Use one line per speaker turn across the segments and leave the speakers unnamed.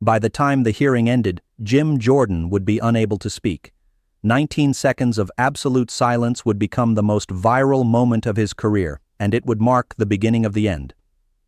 By the time the hearing ended, Jim Jordan would be unable to speak. 19 seconds of absolute silence would become the most viral moment of his career, and it would mark the beginning of the end.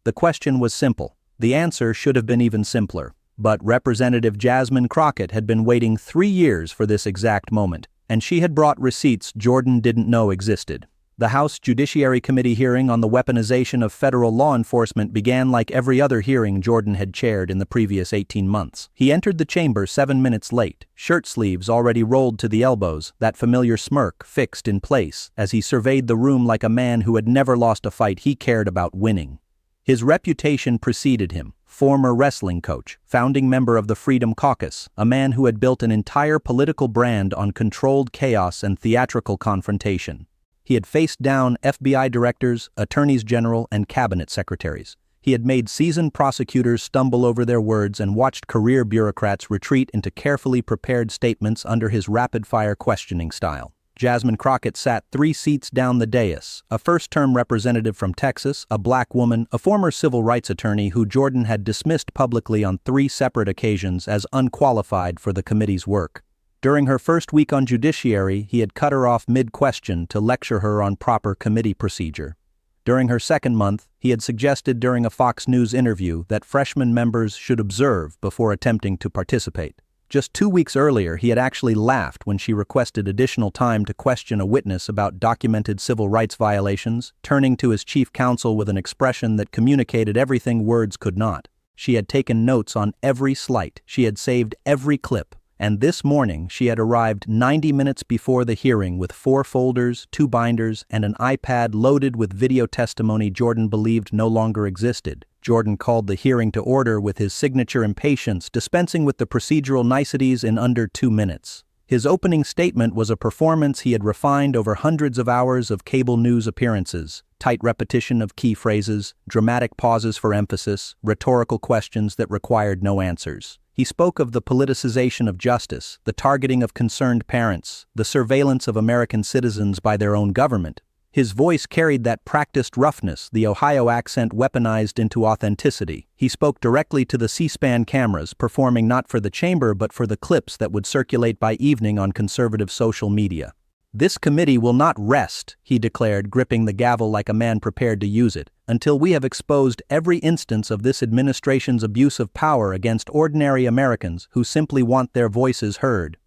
The question was simple. The answer should have been even simpler. But Representative Jasmine Crockett had been waiting 3 years for this exact moment, and she had brought receipts Jordan didn't know existed. The House Judiciary Committee hearing on the weaponization of federal law enforcement began like every other hearing Jordan had chaired in the previous 18 months. He entered the chamber 7 minutes late, shirt sleeves already rolled to the elbows, that familiar smirk fixed in place as he surveyed the room like a man who had never lost a fight he cared about winning. His reputation preceded him. Former wrestling coach, founding member of the Freedom Caucus, a man who had built an entire political brand on controlled chaos and theatrical confrontation. He had faced down FBI directors, attorneys general, and cabinet secretaries. He had made seasoned prosecutors stumble over their words and watched career bureaucrats retreat into carefully prepared statements under his rapid-fire questioning style. Jasmine Crockett sat 3 seats down the dais, a first-term representative from Texas, a black woman, a former civil rights attorney who Jordan had dismissed publicly on 3 separate occasions as unqualified for the committee's work. During her first week on judiciary, he had cut her off mid-question to lecture her on proper committee procedure. During her second month, he had suggested during a Fox News interview that freshman members should observe before attempting to participate. Just 2 weeks earlier, he had actually laughed when she requested additional time to question a witness about documented civil rights violations, turning to his chief counsel with an expression that communicated everything words could not. She had taken notes on every slight, she had saved every clip. And this morning she had arrived 90 minutes before the hearing with 4 folders, 2 binders, and an iPad loaded with video testimony Jordan believed no longer existed. Jordan called the hearing to order with his signature impatience, dispensing with the procedural niceties in under 2 minutes. His opening statement was a performance he had refined over hundreds of hours of cable news appearances, tight repetition of key phrases, dramatic pauses for emphasis, rhetorical questions that required no answers. He spoke of the politicization of justice, the targeting of concerned parents, the surveillance of American citizens by their own government. His voice carried that practiced roughness, the Ohio accent weaponized into authenticity. He spoke directly to the C-SPAN cameras, performing not for the chamber but for the clips that would circulate by evening on conservative social media. "This committee will not rest," he declared, gripping the gavel like a man prepared to use it, "until we have exposed every instance of this administration's abuse of power against ordinary Americans who simply want their voices heard."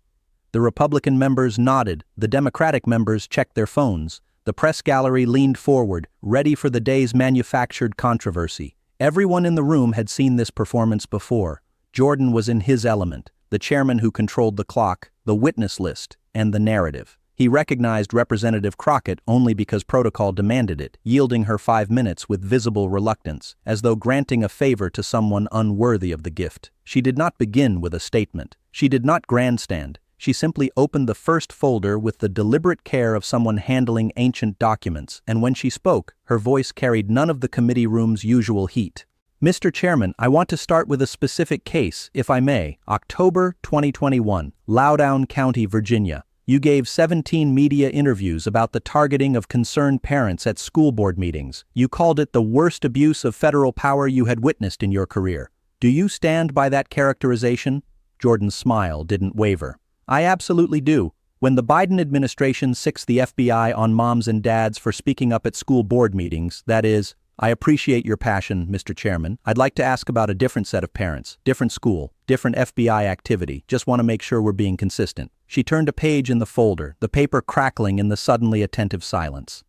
The Republican members nodded, the Democratic members checked their phones. The press gallery leaned forward, ready for the day's manufactured controversy. Everyone in the room had seen this performance before. Jordan was in his element, the chairman who controlled the clock, the witness list, and the narrative. He recognized Representative Crockett only because protocol demanded it, yielding her 5 minutes with visible reluctance, as though granting a favor to someone unworthy of the gift. She did not begin with a statement. She did not grandstand. She simply opened the first folder with the deliberate care of someone handling ancient documents, and when she spoke, her voice carried none of the committee room's usual heat. "Mr. Chairman, I want to start with a specific case, if I may. October 2021, Loudoun County, Virginia. You gave 17 media interviews about the targeting of concerned parents at school board meetings. You called it the worst abuse of federal power you had witnessed in your career. Do you stand by that characterization?" Jordan's smile didn't waver. "I absolutely do. When the Biden administration sicks the FBI on moms and dads for speaking up at school board meetings, that is, I appreciate your passion, Mr. Chairman. I'd like to ask about a different set of parents, different school, different FBI activity. Just want to make sure we're being consistent." She turned a page in the folder, the paper crackling in the suddenly attentive silence.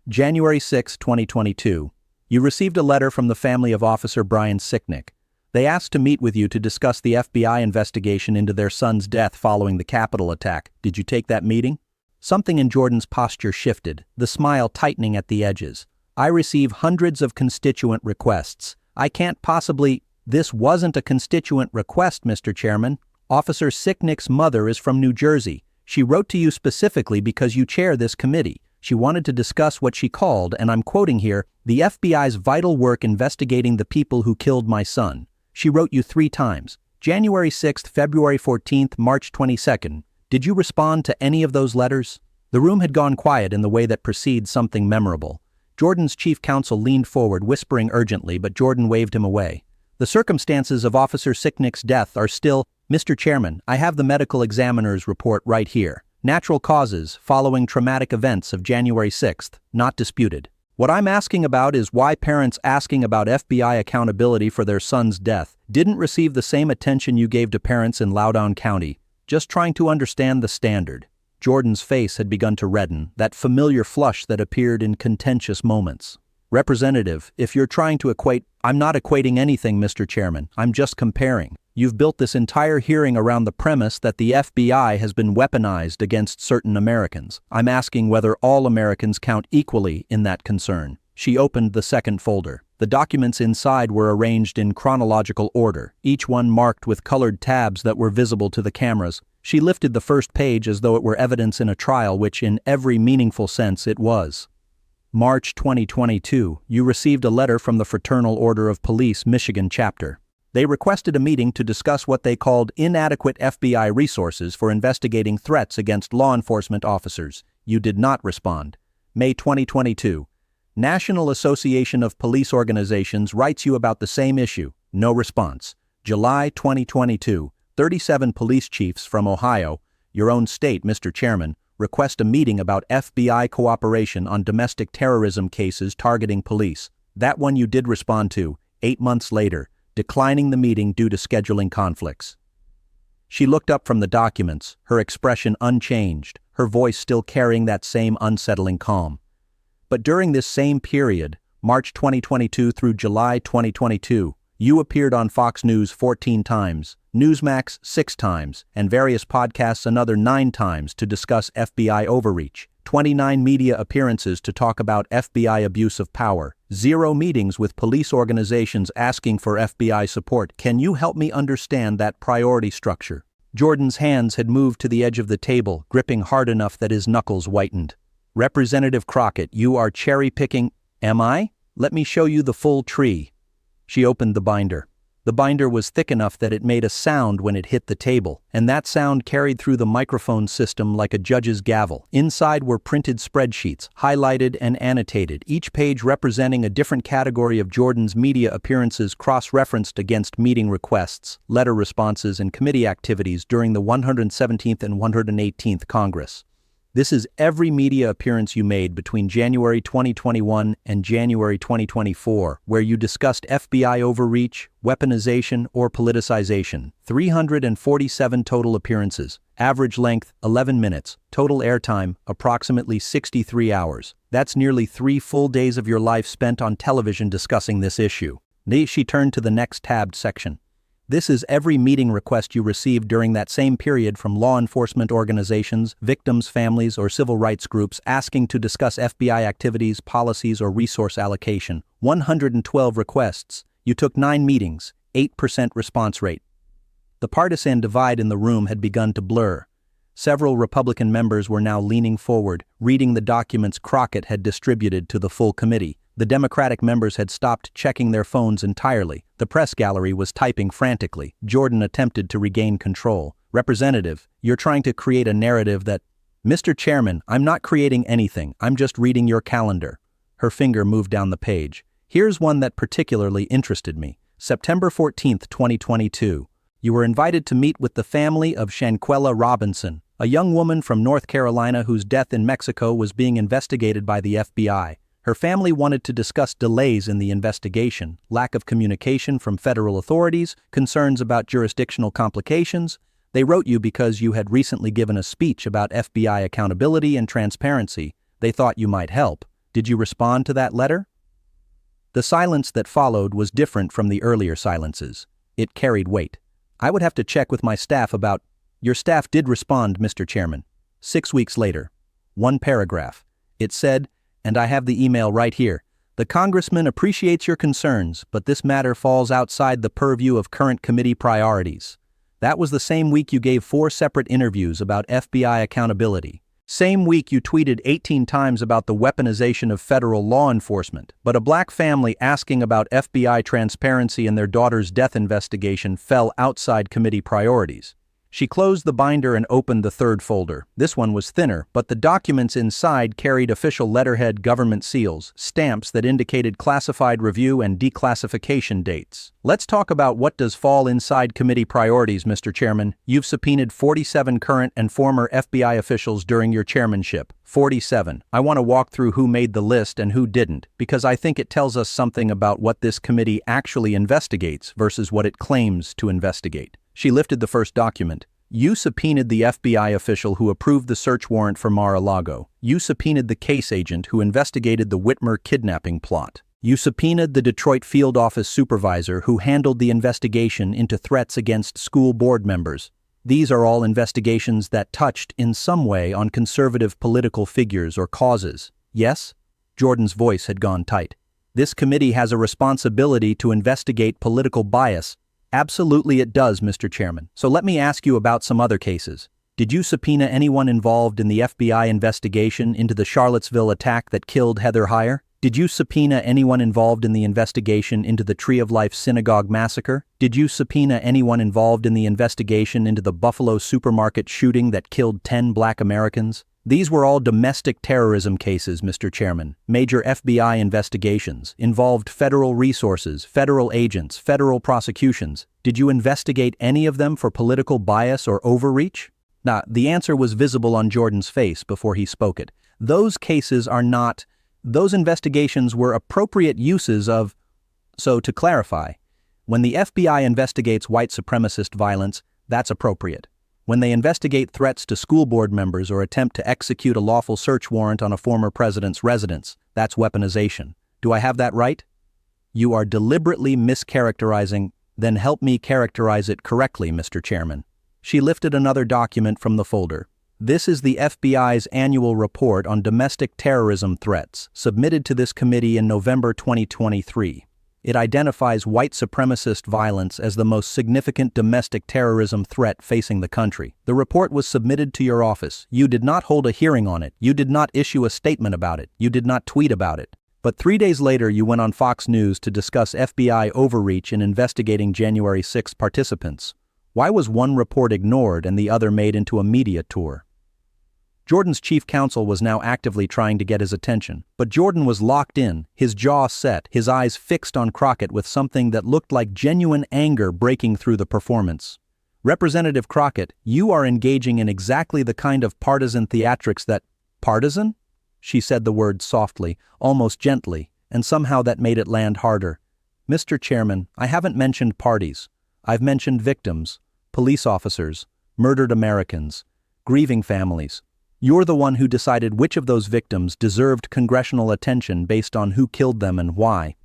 January 6, 2022. You received a letter from the family of Officer Brian Sicknick. They asked to meet with you to discuss the FBI investigation into their son's death following the Capitol attack. Did you take that meeting? Something in Jordan's posture shifted, the smile tightening at the edges. "I receive hundreds of constituent requests. I can't possibly—" "This wasn't a constituent request, Mr. Chairman. Officer Sicknick's mother is from New Jersey. She wrote to you specifically because you chair this committee. She wanted to discuss what she called, and I'm quoting here, the FBI's vital work investigating the people who killed my son. She wrote you 3 times, January 6th, February 14th, March 22nd. Did you respond to any of those letters?" The room had gone quiet in the way that precedes something memorable. Jordan's chief counsel leaned forward, whispering urgently, but Jordan waved him away. The circumstances of Officer Sicknick's death are still, Mr. Chairman, I have the medical examiner's report right here. Natural causes following traumatic events of January 6th, not disputed. What I'm asking about is why parents asking about FBI accountability for their son's death didn't receive the same attention you gave to parents in Loudoun County. Just trying to understand the standard. Jordan's face had begun to redden, that familiar flush that appeared in contentious moments. Representative, if you're trying to equate, I'm not equating anything, Mr. Chairman, I'm just comparing. You've built this entire hearing around the premise that the FBI has been weaponized against certain Americans. I'm asking whether all Americans count equally in that concern. She opened the second folder. The documents inside were arranged in chronological order, each one marked with colored tabs that were visible to the cameras. She lifted the first page as though it were evidence in a trial, which in every meaningful sense it was. March 2022, you received a letter from the Fraternal Order of Police Michigan chapter. They requested a meeting to discuss what they called inadequate FBI resources for investigating threats against law enforcement officers. You did not respond. May 2022, National Association of Police Organizations writes you about the same issue. No response. July 2022, 37 police chiefs from Ohio, your own state, Mr. Chairman, request a meeting about FBI cooperation on domestic terrorism cases targeting police. That one you did respond to, 8 months later, declining the meeting due to scheduling conflicts. She looked up from the documents, her expression unchanged, her voice still carrying that same unsettling calm. But during this same period, March 2022 through July 2022, you appeared on Fox News 14 times, Newsmax 6 times, and various podcasts another 9 times to discuss FBI overreach, 29 media appearances to talk about FBI abuse of power, 0 meetings with police organizations asking for FBI support. Can you help me understand that priority structure? Jordan's hands had moved to the edge of the table, gripping hard enough that his knuckles whitened. Representative Crockett, you are cherry-picking. Am I? Let me show you the full tree. She opened the binder. The binder was thick enough that it made a sound when it hit the table, and that sound carried through the microphone system like a judge's gavel. Inside were printed spreadsheets, highlighted and annotated, each page representing a different category of Jordan's media appearances cross-referenced against meeting requests, letter responses, and committee activities during the 117th and 118th Congress. This is every media appearance you made between January 2021 and January 2024, where you discussed FBI overreach, weaponization, or politicization. 347 total appearances. Average length, 11 minutes. Total airtime, approximately 63 hours. That's nearly 3 full days of your life spent on television discussing this issue. She turned to the next tabbed section. This is every meeting request you received during that same period from law enforcement organizations, victims' families, or civil rights groups asking to discuss FBI activities, policies, or resource allocation. 112 requests. You took 9 meetings, 8% response rate. The partisan divide in the room had begun to blur. Several Republican members were now leaning forward, reading the documents Crockett had distributed to the full committee. The Democratic members had stopped checking their phones entirely. The press gallery was typing frantically. Jordan attempted to regain control. Representative, you're trying to create a narrative that... Mr. Chairman, I'm not creating anything. I'm just reading your calendar. Her finger moved down the page. Here's one that particularly interested me. September 14th, 2022. You were invited to meet with the family of Shanquella Robinson, a young woman from North Carolina whose death in Mexico was being investigated by the FBI. Her family wanted to discuss delays in the investigation, lack of communication from federal authorities, concerns about jurisdictional complications. They wrote you because you had recently given a speech about FBI accountability and transparency. They thought you might help. Did you respond to that letter? The silence that followed was different from the earlier silences. It carried weight. I would have to check with my staff about... Your staff did respond, Mr. Chairman. 6 weeks later. 1 paragraph. It said, and I have the email right here, the congressman appreciates your concerns, but this matter falls outside the purview of current committee priorities. That was the same week you gave 4 separate interviews about FBI accountability. Same week you tweeted 18 times about the weaponization of federal law enforcement, but a black family asking about FBI transparency in their daughter's death investigation fell outside committee priorities. She closed the binder and opened the third folder. This one was thinner, but the documents inside carried official letterhead government seals, stamps that indicated classified review and declassification dates. Let's talk about what does fall inside committee priorities, Mr. Chairman. You've subpoenaed 47 current and former FBI officials during your chairmanship. 47. I want to walk through who made the list and who didn't, because I think it tells us something about what this committee actually investigates versus what it claims to investigate. She lifted the first document. You subpoenaed the FBI official who approved the search warrant for Mar-a-Lago. You subpoenaed the case agent who investigated the Whitmer kidnapping plot. You subpoenaed the Detroit field office supervisor who handled the investigation into threats against school board members. These are all investigations that touched in some way on conservative political figures or causes. Yes? Jordan's voice had gone tight. This committee has a responsibility to investigate political bias. Absolutely it does, Mr. Chairman. So let me ask you about some other cases. Did you subpoena anyone involved in the FBI investigation into the Charlottesville attack that killed Heather Heyer? Did you subpoena anyone involved in the investigation into the Tree of Life synagogue massacre? Did you subpoena anyone involved in the investigation into the Buffalo supermarket shooting that killed 10 Black Americans? These were all domestic terrorism cases, Mr. Chairman. Major FBI investigations involved federal resources, federal agents, federal prosecutions. Did you investigate any of them for political bias or overreach? Now, the answer was visible on Jordan's face before he spoke it. Those cases are not. Those investigations were appropriate uses of. So, to clarify, when the FBI investigates white supremacist violence, that's appropriate. When they investigate threats to school board members or attempt to execute a lawful search warrant on a former president's residence, that's weaponization. Do I have that right? You are deliberately mischaracterizing. Then help me characterize it correctly, Mr. Chairman. She lifted another document from the folder. This is the FBI's annual report on domestic terrorism threats, submitted to this committee in November 2023. It identifies white supremacist violence as the most significant domestic terrorism threat facing the country. The report was submitted to your office. You did not hold a hearing on it. You did not issue a statement about it. You did not tweet about it. But 3 days later, you went on Fox News to discuss FBI overreach in investigating January 6 participants. Why was one report ignored and the other made into a media tour? Jordan's chief counsel was now actively trying to get his attention, but Jordan was locked in, his jaw set, his eyes fixed on Crockett with something that looked like genuine anger breaking through the performance. Representative Crockett, you are engaging in exactly the kind of partisan theatrics that— Partisan? She said the word softly, almost gently, and somehow that made it land harder. Mr. Chairman, I haven't mentioned parties. I've mentioned victims, police officers, murdered Americans, grieving families. You're the one who decided which of those victims deserved congressional attention based on who killed them and why.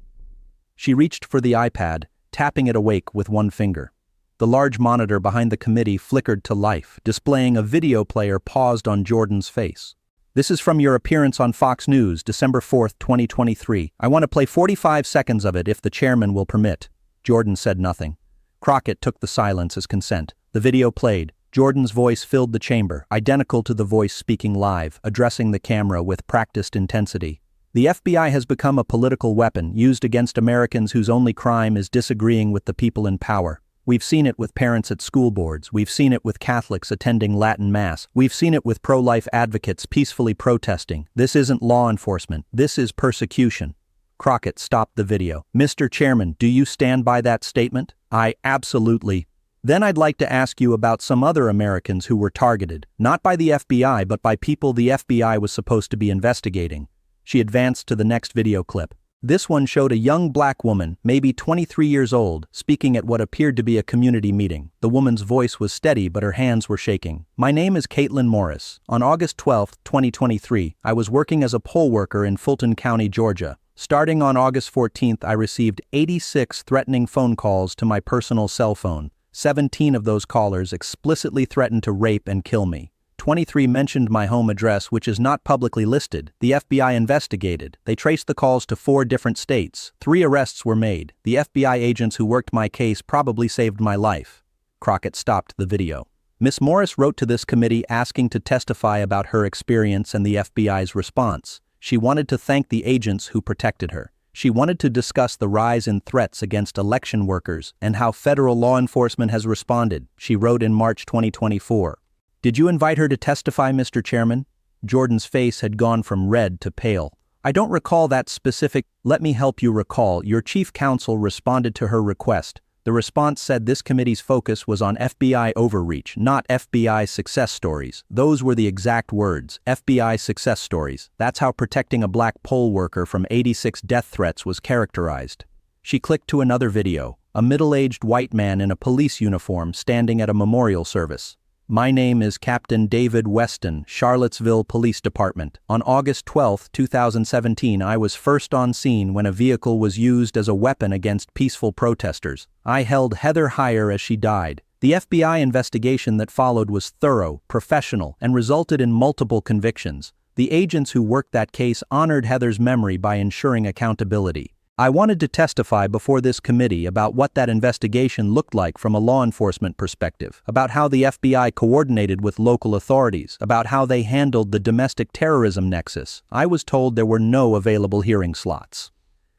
She reached for the iPad, tapping it awake with one finger. The large monitor behind the committee flickered to life, displaying a video player paused on Jordan's face. This is from your appearance on Fox News, December 4, 2023. I want to play 45 seconds of it if the chairman will permit. Jordan said nothing. Crockett took the silence as consent. The video played. Jordan's voice filled the chamber, identical to the voice speaking live, addressing the camera with practiced intensity. The FBI has become a political weapon used against Americans whose only crime is disagreeing with the people in power. We've seen it with parents at school boards. We've seen it with Catholics attending Latin Mass. We've seen it with pro-life advocates peacefully protesting. This isn't law enforcement. This is persecution. Crockett stopped the video. Mr. Chairman, do you stand by that statement? I absolutely. Then I'd like to ask you about some other Americans who were targeted, not by the FBI but by people the FBI was supposed to be investigating. She advanced to the next video clip. This one showed a young black woman, maybe 23 years old, speaking at what appeared to be a community meeting. The woman's voice was steady but her hands were shaking. My name is Caitlin Morris. On August 12, 2023, I was working as a poll worker in Fulton County, Georgia. Starting on August 14th, I received 86 threatening phone calls to my personal cell phone. 17 of those callers explicitly threatened to rape and kill me. 23 mentioned my home address, which is not publicly listed. The FBI investigated. They traced the calls to 4 different states. 3 arrests were made. The FBI agents who worked my case probably saved my life. Crockett stopped the video. Ms. Morris wrote to this committee asking to testify about her experience and the FBI's response. She wanted to thank the agents who protected her. She wanted to discuss the rise in threats against election workers and how federal law enforcement has responded, she wrote in March 2024. Did you invite her to testify, Mr. Chairman? Jordan's face had gone from red to pale. I don't recall that specific. Let me help you recall. Your chief counsel responded to her request. The response said this committee's focus was on FBI overreach, not FBI success stories. Those were the exact words, FBI success stories. That's how protecting a black poll worker from 86 death threats was characterized. She clicked to another video, a middle-aged white man in a police uniform standing at a memorial service. My name is Captain David Weston, Charlottesville Police Department. On August 12, 2017, I was first on scene when a vehicle was used as a weapon against peaceful protesters. I held Heather Heyer as she died. The FBI investigation that followed was thorough, professional, and resulted in multiple convictions. The agents who worked that case honored Heather's memory by ensuring accountability. I wanted to testify before this committee about what that investigation looked like from a law enforcement perspective, about how the FBI coordinated with local authorities, about how they handled the domestic terrorism nexus. I was told there were no available hearing slots.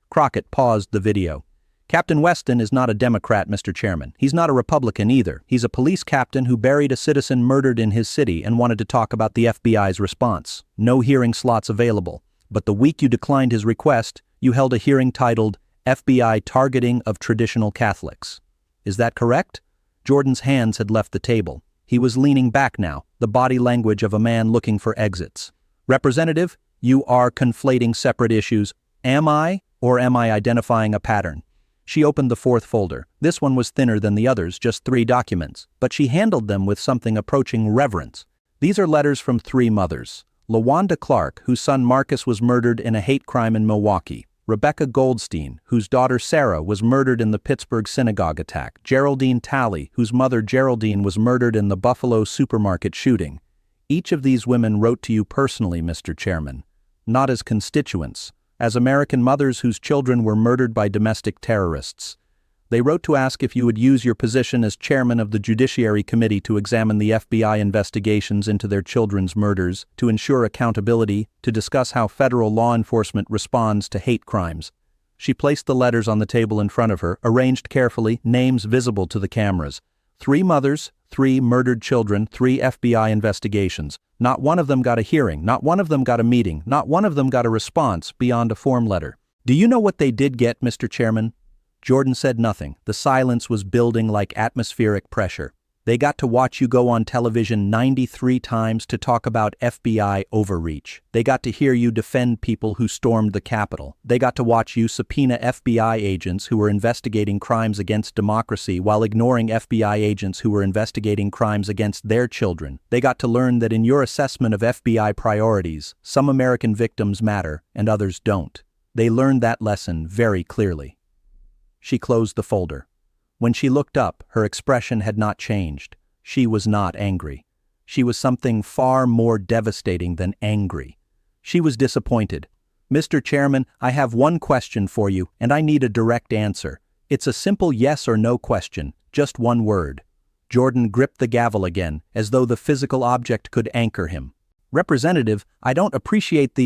Crockett paused the video. Captain Weston is not a Democrat, Mr. Chairman. He's not a Republican either. He's a police captain who buried a citizen murdered in his city and wanted to talk about the FBI's response. No hearing slots available. But the week you declined his request, you held a hearing titled FBI Targeting of Traditional Catholics. Is that correct? Jordan's hands had left the table. He was leaning back now, the body language of a man looking for exits. Representative, you are conflating separate issues. Am I, or am I identifying a pattern? She opened the fourth folder. This one was thinner than the others, just 3 documents, but she handled them with something approaching reverence. These are letters from 3 mothers. LaWanda Clark, whose son Marcus was murdered in a hate crime in Milwaukee. Rebecca Goldstein, whose daughter Sarah was murdered in the Pittsburgh synagogue attack. Geraldine Talley, whose mother Geraldine was murdered in the Buffalo supermarket shooting. Each of these women wrote to you personally, Mr. Chairman, not as constituents, as American mothers whose children were murdered by domestic terrorists. They wrote to ask if you would use your position as chairman of the Judiciary Committee to examine the FBI investigations into their children's murders, to ensure accountability, to discuss how federal law enforcement responds to hate crimes. She placed the letters on the table in front of her, arranged carefully, names visible to the cameras. 3 mothers, 3 murdered children, 3 FBI investigations. Not one of them got a hearing, not one of them got a meeting, not one of them got a response beyond a form letter. Do you know what they did get, Mr. Chairman? Jordan said nothing. The silence was building like atmospheric pressure. They got to watch you go on television 93 times to talk about FBI overreach. They got to hear you defend people who stormed the Capitol. They got to watch you subpoena FBI agents who were investigating crimes against democracy while ignoring FBI agents who were investigating crimes against their children. They got to learn that in your assessment of FBI priorities, some American victims matter and others don't. They learned that lesson very clearly. She closed the folder. When she looked up, her expression had not changed. She was not angry. She was something far more devastating than angry. She was disappointed. Mr. Chairman, I have one question for you, and I need a direct answer. It's a simple yes or no question, just one word. Jordan gripped the gavel again, as though the physical object could anchor him. Representative, I don't appreciate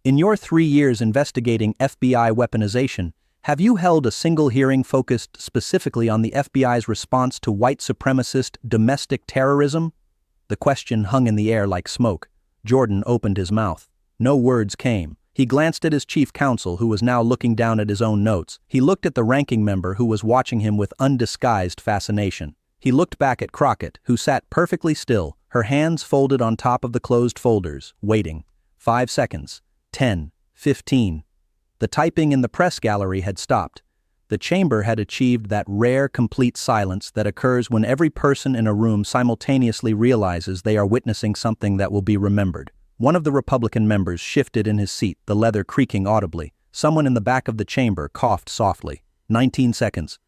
In your 3 years investigating FBI weaponization, have you held a single hearing focused specifically on the FBI's response to white supremacist domestic terrorism? The question hung in the air like smoke. Jordan opened his mouth. No words came. He glanced at his chief counsel, who was now looking down at his own notes. He looked at the ranking member, who was watching him with undisguised fascination. He looked back at Crockett, who sat perfectly still, her hands folded on top of the closed folders, waiting. 5 seconds. 10. 15. The typing in the press gallery had stopped. The chamber had achieved that rare, complete silence that occurs when every person in a room simultaneously realizes they are witnessing something that will be remembered. One of the Republican members shifted in his seat, the leather creaking audibly. Someone in the back of the chamber coughed softly. 19 seconds.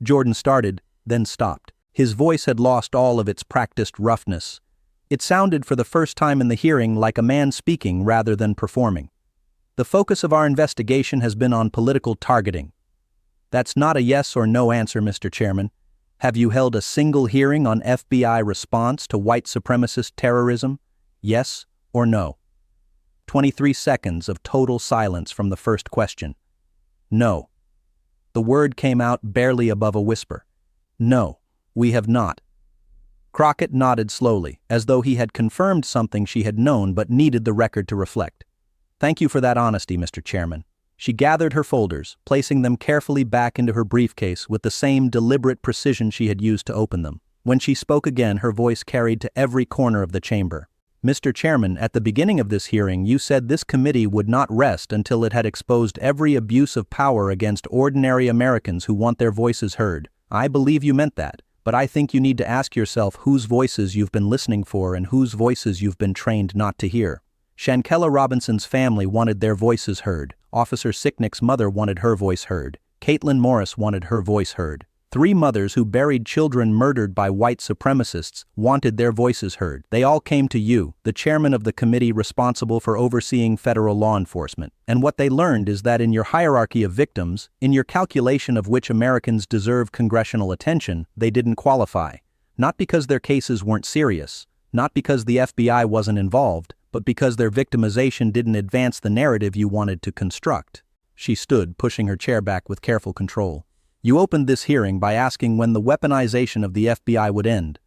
Jordan started, then stopped. His voice had lost all of its practiced roughness. It sounded for the first time in the hearing like a man speaking rather than performing. The focus of our investigation has been on political targeting. That's not a yes or no answer, Mr. Chairman. Have you held a single hearing on FBI response to white supremacist terrorism? Yes or no? 23 seconds of total silence from the first question. No. The word came out barely above a whisper. No, we have not. Crockett nodded slowly, as though he had confirmed something she had known but needed the record to reflect. Thank you for that honesty, Mr. Chairman. She gathered her folders, placing them carefully back into her briefcase with the same deliberate precision she had used to open them. When she spoke again, her voice carried to every corner of the chamber. Mr. Chairman, at the beginning of this hearing, you said this committee would not rest until it had exposed every abuse of power against ordinary Americans who want their voices heard. I believe you meant that, but I think you need to ask yourself whose voices you've been listening for and whose voices you've been trained not to hear. Shankella Robinson's family wanted their voices heard. Officer Sicknick's mother wanted her voice heard. Caitlin Morris wanted her voice heard. 3 mothers who buried children murdered by white supremacists wanted their voices heard. They all came to you, the chairman of the committee responsible for overseeing federal law enforcement. And what they learned is that in your hierarchy of victims, in your calculation of which Americans deserve congressional attention, they didn't qualify. Not because their cases weren't serious, not because the FBI wasn't involved, but because their victimization didn't advance the narrative you wanted to construct. She stood, pushing her chair back with careful control. You opened this hearing by asking when the weaponization of the FBI would end,